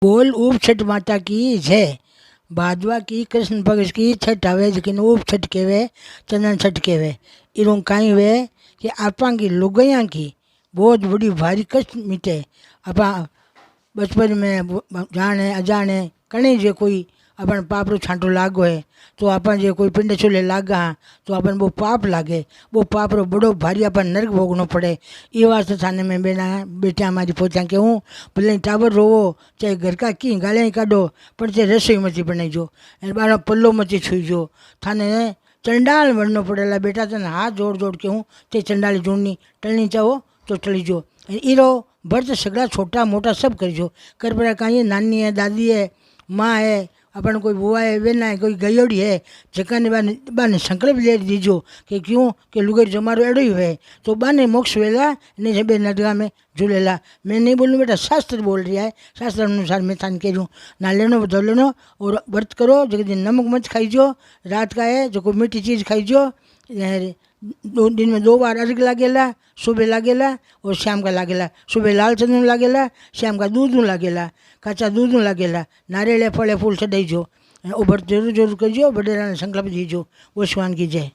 बोल ऊप छठ माता की जय। भादवा की कृष्ण पक्ष की छठ आवे जिन ऊप छठ केवे, चंदन छठ केवे। इरों कहीं वे कि आपा की लुगाइया की बहुत बड़ी भारी कष्ट मिटे। आपा बचपन में जाने अजाने कहीं जो कोई अपन पाप रो छांटो लागो है तो अपन जो कोई पिंड चूल्हे लागा हाँ तो अपन वो पाप लागे, वो पाप रो बड़ो भारी अपन नरक भोगनो पड़े। ये वास्ते थाने में बेना बेटा हमारी पोचा के हूँ भले टाबर रोवो चाहे घर का की गालियाँ काढ़ो पर चाहे रसोई मची बनाई जो बारो पल्लो मची छुई जो थाने चंडाल बनना पड़ेला। बेटा तेने हाथ जोड़ जोड़ के हूँ ते चंडाली जोड़नी टलनी चाहो तो टली जो। ईरो भर्त सगड़ा छोटा मोटा सब कर जो कर पर कहीं नानी है, दादी है, माँ है, अपन कोई बुआ है, बेना है, कोई गयोड़ी है जकाने बाने संकल्प ले दीजो कि क्यों कि लुगेर जमारो एड़ो ही है तो बाने मोक्ष वेला ने जबे नदगा में झूलेला। मैं नहीं बोलूँ बेटा, शास्त्र बोल रहा है, शास्त्र अनुसार मैं थान कह दूँ ना लेनो धो लेनो और व्रत करो। जो दिन नमक मच खाईजो, रात का है जो कोई मीठी चीज़ खाईजो। 2 दिन में 2 बार अर्घ लागेला, सुबह लागेला और शाम का लागेला। सुबह लाल चंदन लागेला, शाम का दूध लागेला, काचा दूध लागेला। नारियल फले फूल चढ़ाईजो, ओ व्रत जरूर जरूर करियो, बडेरा ने संकल्प दीजो। वो स्वान की जय।